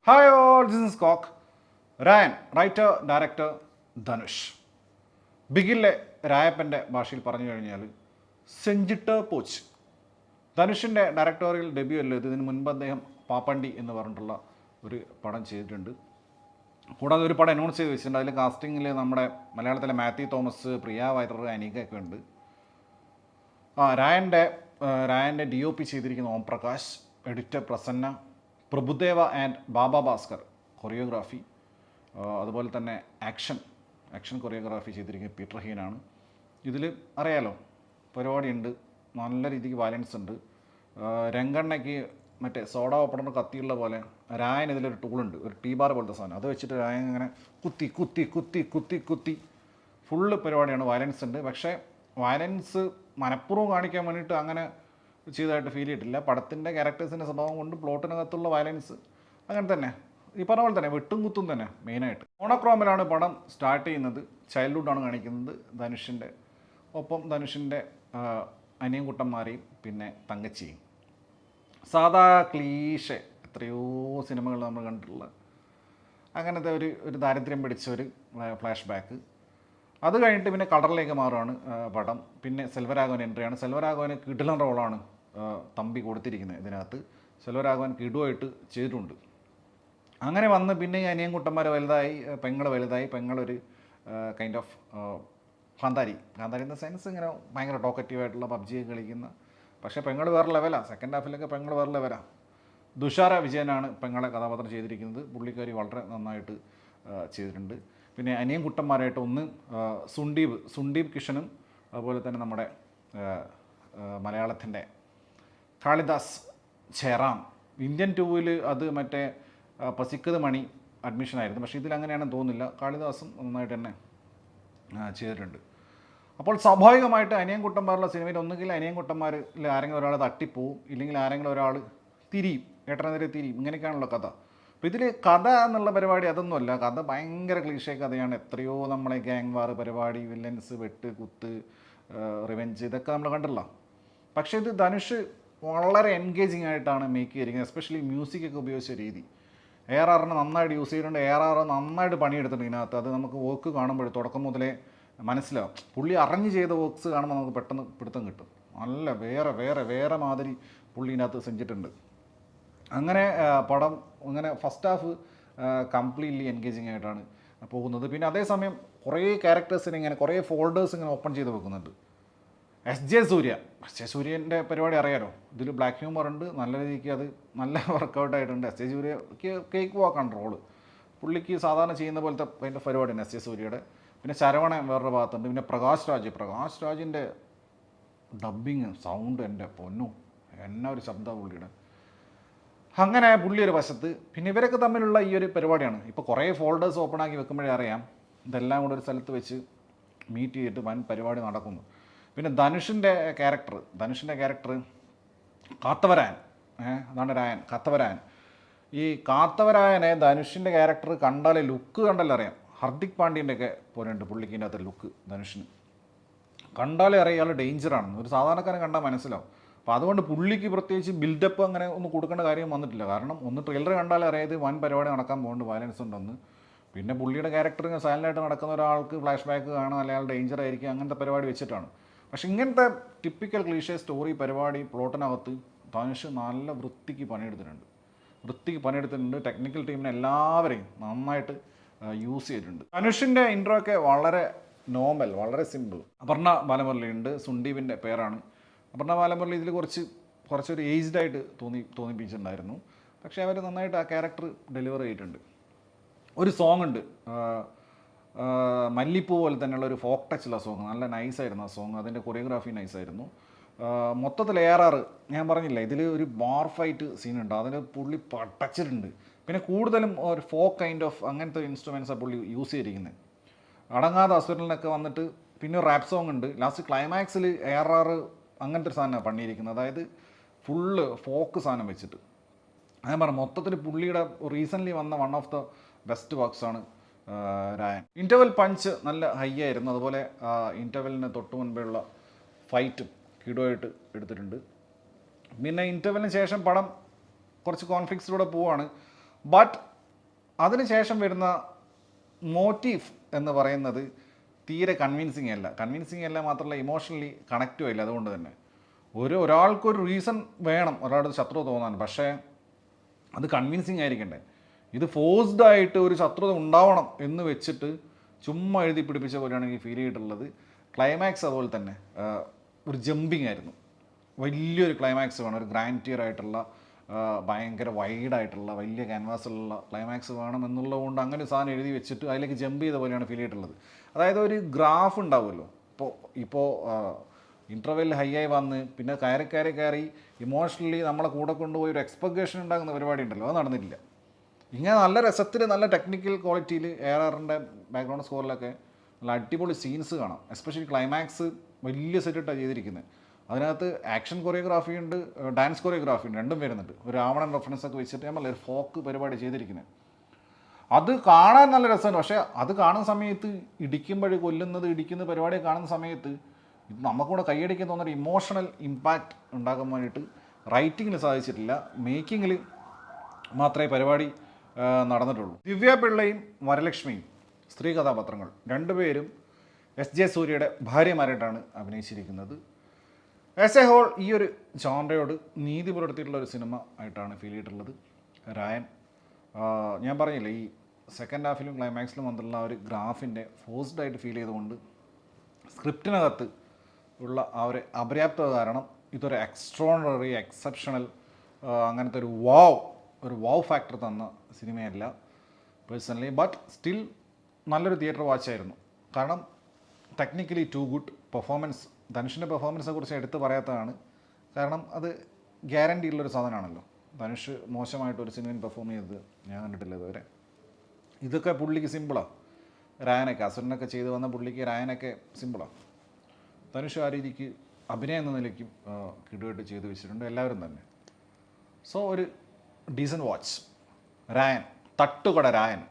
Hi all, this is കോക്ക്. Raayan, writer, director Dhanush. ബിഗിലെ രായപ്പൻ്റെ ഭാഷയിൽ പറഞ്ഞു കഴിഞ്ഞാൽ സെഞ്ചിട്ട് പോച്ച്. ധനുഷിൻ്റെ ഡയറക്ടോറിയൽ ഡെബ്യൂ അല്ലേ ഇതിന് മുൻപ് അദ്ദേഹം പാപ്പണ്ടി എന്ന് പറഞ്ഞിട്ടുള്ള ഒരു പടം ചെയ്തിട്ടുണ്ട്. കൂടാതെ ഒരു പടം അനൗൺസ് ചെയ്ത് വെച്ചിട്ടുണ്ട്. അതിൽ കാസ്റ്റിങ്ങിൽ നമ്മുടെ മലയാളത്തിലെ മാത്യു തോമസ്, പ്രിയ വൈറർ, അനീകയൊക്കെ ഉണ്ട്. രായൻ്റെ DOP ചെയ്തിരിക്കുന്ന Om Prakash, editor Prasanna, Prabhudeva and Baba Bhaskar choreography, അതുപോലെ തന്നെ ആക്ഷൻ കൊറിയോഗ്രാഫി ചെയ്തിരിക്കുന്ന പീറ്റർ ഹീനാണ്. ഇതിൽ അറിയാലോ പരിപാടിയുണ്ട്, നല്ല രീതിക്ക് വയലൻസ് ഉണ്ട്. രംഗണ്ണയ്ക്ക് മറ്റേ സോഡ ഓപ്പണർ കത്തിയുള്ള പോലെ രായൻ ഇതിലൊരു ടൂളുണ്ട്, ഒരു ടീ ബാർ പോലത്തെ സാധനം, അത് വെച്ചിട്ട് രായൻ ഇങ്ങനെ കുത്തി കുത്തി കുത്തി കുത്തി കുത്തി ഫുള്ള് പരിപാടിയാണ്. വയലൻസ് ഉണ്ട്, പക്ഷേ വയലൻസ് മനഃപൂർവ്വം കാണിക്കാൻ വേണ്ടിയിട്ട് അങ്ങനെ ചെയ്തതായിട്ട് ഫീൽ ചെയ്തിട്ടില്ല. പടത്തിൻ്റെ ക്യാരക്ടേഴ്സിൻ്റെ സ്വഭാവം കൊണ്ട് പ്ലോട്ടിനകത്തുള്ള വയലൻസ് അങ്ങനെ തന്നെ, ഈ പറഞ്ഞ പോലെ തന്നെ വെട്ടും കുത്തും തന്നെ മെയിനായിട്ട്. മോണോക്രോമിലാണ് പടം സ്റ്റാർട്ട് ചെയ്യുന്നത്. ചൈൽഡ്ഹുഡാണ് കാണിക്കുന്നത് ധനുഷിൻ്റെ. ഒപ്പം ധനുഷിൻ്റെ അനിയൻകുട്ടന്മാരെയും പിന്നെ തങ്കച്ചിയും. സാധാ ക്ലീഷെ എത്രയോ സിനിമകൾ നമ്മൾ കണ്ടിട്ടുള്ള അങ്ങനത്തെ ഒരു ദാരിദ്ര്യം പിടിച്ച ഒരു ഫ്ലാഷ് ബാക്ക്. അത് കഴിഞ്ഞിട്ട് പിന്നെ കളറിലേക്ക് മാറുകയാണ് പടം. പിന്നെ സെൽവരാഘവൻ എൻട്രിയാണ്. സെൽവരാഘവന് കിടിലൻ റോളാണ് തമ്പി കൊടുത്തിരിക്കുന്നത് ഇതിനകത്ത്. സെൽവരാഘവൻ കിടുവായിട്ട് ചെയ്തിട്ടുണ്ട്. അങ്ങനെ വന്ന് പിന്നെ ഈ അനിയൻകുട്ടന്മാർ വലുതായി, പെങ്ങളൊരു കൈൻഡ് ഓഫ് കാന്താരി ഇൻ ദ സെൻസ് ഇങ്ങനെ ഭയങ്കര ടോക്കറ്റീവായിട്ടുള്ള പബ്ജിയൊക്കെ കളിക്കുന്ന, പക്ഷേ പെങ്ങൾ വേറെ ലെവലാണ്. സെക്കൻഡ് ഹാഫിലൊക്കെ പെങ്ങൾ വേറെ ലെവലാണ്. തുഷാര വിജയനാണ് പെങ്ങളെ കഥാപാത്രം ചെയ്തിരിക്കുന്നത്. പുള്ളിക്കാരി വളരെ നന്നായിട്ട് ചെയ്തിട്ടുണ്ട്. പിന്നെ അനിയൻകുട്ടന്മാരായിട്ട് ഒന്ന് സുണ്ടീപ് കിഷനും, അതുപോലെ തന്നെ നമ്മുടെ മലയാളത്തിൻ്റെ കാളിദാസ് ജയറാം. ഇന്ത്യൻ 2-ൽ അത് മറ്റേ പസിക്കത് മണി അഡ്മിഷനായിരുന്നു, പക്ഷേ ഇതിലങ്ങനെയാണെന്ന് തോന്നുന്നില്ല. കാളിദാസും നന്നായിട്ട് തന്നെ ചെയ്തിട്ടുണ്ട്. അപ്പോൾ സ്വാഭാവികമായിട്ട് അനിയൻകുട്ടന്മാരുള്ള സിനിമയിൽ ഒന്നുകിൽ അനിയൻകുട്ടന്മാരിൽ ആരെങ്കിലും ഒരാൾ തട്ടിപ്പോവും, ഇല്ലെങ്കിൽ ആരെങ്കിലും ഒരാൾ തിരിയും, ഏട്ടനെതിരെ തിരിയും. ഇങ്ങനെയൊക്കെയാണല്ലോ കഥ. അപ്പോൾ ഇതിൽ കഥ എന്നുള്ള പരിപാടി അതൊന്നുമല്ല. കഥ ഭയങ്കര ക്ലീഷേ കഥയാണ്. എത്രയോ നമ്മളെ ഗ്യാങ് വാർ പരിപാടി, വില്ലൻസ്, വെട്ട്, കുത്ത്, റിവെഞ്ച്, ഇതൊക്കെ നമ്മൾ കണ്ടില്ല. പക്ഷേ ഇത് ധനുഷ് വളരെ എൻഗേജിങ് ആയിട്ടാണ് മേക്ക് ചെയ്തിരിക്കുന്നത്. എസ്പെഷ്യലി മ്യൂസിക്കൊക്കെ ഉപയോഗിച്ച രീതി. ARR നന്നായിട്ട് യൂസ് ചെയ്തിട്ടുണ്ട്. ARR നന്നായിട്ട് പണിയെടുത്തിട്ടുണ്ട് ഇതിനകത്ത്. അത് നമുക്ക് വർക്ക് കാണുമ്പോൾ തുടക്കം മുതലേ മനസ്സിലാവും. പുള്ളി അറിഞ്ഞ് ചെയ്ത വർക്ക്സ് കാണുമ്പോൾ നമുക്ക് പെട്ടെന്ന് പിടുത്തം കിട്ടും. നല്ല വേറെ മാതിരി പുള്ളി ഇതിനകത്ത് സെഞ്ചിട്ടുണ്ട്. അങ്ങനെ പടം ഇങ്ങനെ ഫസ്റ്റ് ഹാഫ് കംപ്ലീറ്റ്ലി എൻഗേജിങ് ആയിട്ടാണ് പോകുന്നത്. പിന്നെ അതേസമയം കുറേ ക്യാരക്ടേഴ്സിനെ ഇങ്ങനെ കുറേ ഫോൾഡേഴ്സ് ഇങ്ങനെ ഓപ്പൺ ചെയ്ത് വെക്കുന്നുണ്ട്. എസ് ജെ സൂര്യൻ്റെ പരിപാടി അറിയാലോ. ഇതിൽ ബ്ലാക്ക് ഹ്യൂമർ ഉണ്ട്, നല്ല രീതിക്ക് അത് നല്ല വർക്കൗട്ടായിട്ടുണ്ട്. എസ് ജെ സൂര്യക്ക് കേക്ക് വാക്കാണ് റോള്. പുള്ളിക്ക് സാധാരണ ചെയ്യുന്ന പോലത്തെ അതിൻ്റെ പരിപാടിയാണ് എസ് ജെ സൂര്യയുടെ. പിന്നെ ശരവണൻ വേറൊരു ഭാഗത്തുണ്ട്. പിന്നെ പ്രകാശ് രാജിൻ്റെ ഡബ്ബിങ് സൗണ്ട് എൻ്റെ പൊന്നു, എന്നാ ഒരു ശബ്ദ പുള്ളിയുടെ. അങ്ങനെ പുള്ളി ഒരു വശത്ത്. പിന്നെ ഇവരൊക്കെ തമ്മിലുള്ള ഈ ഒരു പരിപാടിയാണ്. ഇപ്പോൾ കുറേ ഫോൾഡേഴ്സ് ഓപ്പൺ ആക്കി വെക്കുമ്പോഴേ അറിയാം ഇതെല്ലാം കൂടെ ഒരു സ്ഥലത്ത് വെച്ച് മീറ്റ് ചെയ്തിട്ട് വൻ പരിപാടി നടക്കുന്നു. പിന്നെ ധനുഷിൻ്റെ ക്യാരക്ടർ കാത്തവരായൻ, അതാണ് രായൻ, കാത്തവരായൻ. ഈ കാത്തവരായനെ ധനുഷിൻ്റെ ക്യാരക്ടർ കണ്ടാലേ, ലുക്ക് കണ്ടാലേ അറിയാം. ഹർദിക് പാണ്ഡ്യൻ്റെ ഒക്കെ പോലെയുണ്ട് പുള്ളിക്കിൻ്റെ അകത്ത് ലുക്ക്. ധനുഷിന് കണ്ടാലേ അറിയാം ഇയാൾ ഡേഞ്ചറാണെന്ന്. ഒരു സാധാരണക്കാരൻ കണ്ടാൽ മനസ്സിലാവും. അപ്പോൾ അതുകൊണ്ട് പുള്ളിക്ക് പ്രത്യേകിച്ച് ബിൽഡപ്പ് അങ്ങനെ ഒന്നും കൊടുക്കേണ്ട കാര്യം വന്നിട്ടില്ല. കാരണം ഒന്ന് ട്രെയിലർ കണ്ടാലേ അറിയാതെ വൻ പരിപാടി നടക്കാൻ പോകുന്നുണ്ട്, വയലൻസ് ഉണ്ടെന്ന്. പിന്നെ പുള്ളിയുടെ ക്യാരക്ടർ സൈലൻ്റായിട്ട് നടക്കുന്ന ഒരാൾക്ക് ഫ്ലാഷ് ബാക്ക് കാണാൻ, അല്ലെങ്കിൽ അയാൾ ഡേഞ്ചർ ആയിരിക്കും, അങ്ങനത്തെ പരിപാടി വെച്ചിട്ടാണ്. പക്ഷേ ഇങ്ങനത്തെ ടിപ്പിക്കൽ ക്ലീഷേ സ്റ്റോറി പരിപാടി പ്ലോട്ടിനകത്ത് ധനുഷ് നല്ല വൃത്തിക്ക് പണിയെടുത്തിട്ടുണ്ട്. ടെക്നിക്കൽ ടീമിനെ എല്ലാവരെയും നന്നായിട്ട് യൂസ് ചെയ്തിട്ടുണ്ട്. ധനുഷിൻ്റെ ഇൻട്രോ ഒക്കെ വളരെ നോർമൽ, വളരെ സിമ്പിൾ. അപർണ ബാലമുരളി ഉണ്ട്, സുണ്ടീപിൻ്റെ പേരാണ്. അപർണ ബാലമുരളി ഇതിൽ കുറച്ചൊരു ഏജ്ഡ് ആയിട്ട് തോന്നിപ്പിച്ചിട്ടുണ്ടായിരുന്നു. പക്ഷേ അവർ നന്നായിട്ട് ആ ക്യാരക്ടർ ഡെലിവർ ചെയ്തിട്ടുണ്ട്. ഒരു സോങ് ഉണ്ട്, മല്ലിപ്പൂ പോലെ തന്നെയുള്ള ഒരു ഫോക്ക് ടച്ചുള്ള സോങ്. നല്ല നൈസായിരുന്നു ആ സോങ്. അതിൻ്റെ കൊറിയോഗ്രാഫി നൈസായിരുന്നു. മൊത്തത്തിൽ ARR ഞാൻ പറഞ്ഞില്ല, ഇതിൽ ഒരു ബാർ ഫൈറ്റ് സീനുണ്ട്, അതിന് പുള്ളി പടച്ചിട്ടുണ്ട്. പിന്നെ കൂടുതലും ഒരു ഫോക്ക് കൈൻഡ് ഓഫ് അങ്ങനത്തെ ഇൻസ്ട്രുമെൻസാണ് പുള്ളി യൂസ് ചെയ്തിരിക്കുന്നത്. അടങ്ങാതെ അസുരനൊക്കെ വന്നിട്ട് പിന്നെ റാപ്പ് സോങ് ഉണ്ട്. ലാസ്റ്റ് ക്ലൈമാക്സിൽ ARR അങ്ങനത്തെ ഒരു സാധനമാണ് പണിയിരിക്കുന്നത്. അതായത് ഫുള്ള് ഫോക്ക് സാധനം വെച്ചിട്ട്. ഞാൻ പറഞ്ഞു മൊത്തത്തിൽ പുള്ളിയുടെ റീസെൻ്റ്ലി വന്ന വൺ ഓഫ് ദ ബെസ്റ്റ് വർക്ക്സാണ് രായൻ. ഇൻ്റർവെൽ പഞ്ച് നല്ല ഹൈ ആയിരുന്നു. അതുപോലെ ഇൻ്റർവെല്ലിന് തൊട്ട് മുൻപുള്ള ഫൈറ്റും കിടുവായിട്ട് എടുത്തിട്ടുണ്ട്. പിന്നെ ഇൻ്റർവെല്ലിന് ശേഷം പടം കുറച്ച് കോൺഫ്ലിക്ട്സിലൂടെ പോവാണ്. ബട്ട് അതിനുശേഷം വരുന്ന മോട്ടീവ് എന്ന് പറയുന്നത് തീരെ കൺവിൻസിങ് അല്ല മാത്രമല്ല ഇമോഷണലി കണക്റ്റും ഇല്ല. അതുകൊണ്ട് തന്നെ ഒരാൾക്കൊരു റീസൺ വേണം ഒരാളുടെ ശത്രു തോന്നാൻ, പക്ഷേ അത് കൺവിൻസിങ് ആയിരിക്കണ്ടേ. ഇത് ഫോഴ്സ്ഡ് ആയിട്ട് ഒരു ശത്രുത ഉണ്ടാവണം എന്ന് വെച്ചിട്ട് ചുമ്മാ എഴുതി പിടിപ്പിച്ച പോലെയാണ് എനിക്ക് ഫീൽ ചെയ്തിട്ടുള്ളത്. ക്ലൈമാക്സ് അതുപോലെ തന്നെ ഒരു ജമ്പിങ് ആയിരുന്നു. വലിയൊരു ക്ലൈമാക്സ് വേണം, ഒരു ഗ്രാൻഡിയർ ആയിട്ടുള്ള ഭയങ്കര വൈഡായിട്ടുള്ള വലിയ ക്യാൻവാസിലുള്ള ക്ലൈമാക്സ് വേണം എന്നുള്ളതുകൊണ്ട് അങ്ങനെ ഒരു സാധനം എഴുതി വെച്ചിട്ട് അതിലേക്ക് ജമ്പ് ചെയ്ത പോലെയാണ് ഫീൽ ചെയ്തിട്ടുള്ളത്. അതായത് ഒരു ഗ്രാഫ് ഉണ്ടാവുമല്ലോ, ഇപ്പോൾ ഇൻ്റർവെൽ ഹൈ ആയി വന്ന് പിന്നെ കയറി ഇമോഷണലി നമ്മളെ കൂടെ കൊണ്ടുപോയി ഒരു എക്സ്പെക്ടേഷൻ ഉണ്ടാകുന്ന പരിപാടി ഉണ്ടല്ലോ, അത് നടന്നിട്ടില്ല. ഇങ്ങനെ നല്ല രസത്തിൽ നല്ല ടെക്നിക്കൽ ക്വാളിറ്റിയിൽ ARRൻ്റെ ബാക്ക്ഗ്രൗണ്ട് സ്കോറിലൊക്കെ നല്ല അടിപൊളി സീൻസ് കാണാം. എസ്പെഷ്യലി ക്ലൈമാക്സ് വലിയ സെറ്റിട്ടാണ് ചെയ്തിരിക്കുന്നത്. അതിനകത്ത് ആക്ഷൻ കൊറിയോഗ്രാഫി ഉണ്ട്, ഡാൻസ് കൊറിയോഗ്രാഫി ഉണ്ട്, രണ്ടും വരുന്നുണ്ട്. ഒരു രാവണൻ റെഫറൻസ് ഒക്കെ വെച്ചിട്ട് നമ്മൾ ഒരു ഫോക്ക് പരിപാടി ചെയ്തിരിക്കുന്നത്. അത് കാണാൻ നല്ല രസമാണ്. പക്ഷേ അത് കാണുന്ന സമയത്ത് ഇടിക്കുന്ന പരിപാടി കാണുന്ന സമയത്ത് നമുക്കൂടെ കൈയടിക്കാൻ തോന്നുന്ന ഇമോഷണൽ ഇമ്പാക്റ്റ് ഉണ്ടാക്കാൻ വേണ്ടിയിട്ട് റൈറ്റിങ്ങിൽ സാധിച്ചിട്ടില്ല, മേക്കിങ്ങിൽ മാത്രമേ പരിപാടി നടന്നിട്ടുള്ളൂ. ദിവ്യ പിള്ളയും വരലക്ഷ്മിയും സ്ത്രീ കഥാപാത്രങ്ങൾ രണ്ടുപേരും SJ സൂര്യയുടെ ഭാര്യമാരായിട്ടാണ് അഭിനയിച്ചിരിക്കുന്നത്. ആസ് എ ഹോൾ ഈ ഒരു ജോൺറയോട് നീതി പുലർത്തിയിട്ടുള്ള ഒരു സിനിമ ആയിട്ടാണ് ഫീൽ ചെയ്തിട്ടുള്ളത്. രായൻ, ഞാൻ പറഞ്ഞില്ലേ, ഈ സെക്കൻഡ് ഹാഫിലും ക്ലൈമാക്സിലും വന്നിട്ടുള്ള ഒരു ഗ്രാഫിൻ്റെ ഫോഴ്സ്ഡ് ആയിട്ട് ഫീൽ ചെയ്തുകൊണ്ട് സ്ക്രിപ്റ്റിനകത്ത് ഉള്ള ആ ഒരു അപര്യാപ്തത കാരണം ഇതൊരു എക്സ്ട്രോണറി എക്സെപ്ഷണൽ അങ്ങനത്തെ ഒരു വാവ് ഫാക്ടർ തന്ന സിനിമയല്ല പേഴ്സണലി. ബട്ട് സ്റ്റിൽ നല്ലൊരു തിയേറ്റർ വാച്ചായിരുന്നു. കാരണം ടെക്നിക്കലി ടു ഗുഡ് പെർഫോമൻസ്. ധനുഷിൻ്റെ പെർഫോമൻസിനെ കുറിച്ച് എടുത്ത് പറയാത്തതാണ്. കാരണം അത് ഗ്യാരണ്ടി ഉള്ളൊരു സാധനമാണല്ലോ. ധനുഷ് മോശമായിട്ടൊരു സിനിമയിൽ പെർഫോം ചെയ്തത് ഞാൻ കണ്ടിട്ടില്ല ഇതുവരെ. ഇതൊക്കെ പുള്ളിക്ക് സിമ്പിളാണ്. രായനൊക്കെ അസുരനൊക്കെ ചെയ്തു വന്ന പുള്ളിക്ക് രായനൊക്കെ സിമ്പിളാണ്. ധനുഷ് ആ രീതിക്ക് അഭിനയം എന്ന നിലയ്ക്കും കിടുവായിട്ട് ചെയ്തു വെച്ചിട്ടുണ്ട് എല്ലാവരും തന്നെ. സോ ഒരു ഡീസൻറ്റ് വാച്ച്. രായൻ, തട്ടുകട രായൻ.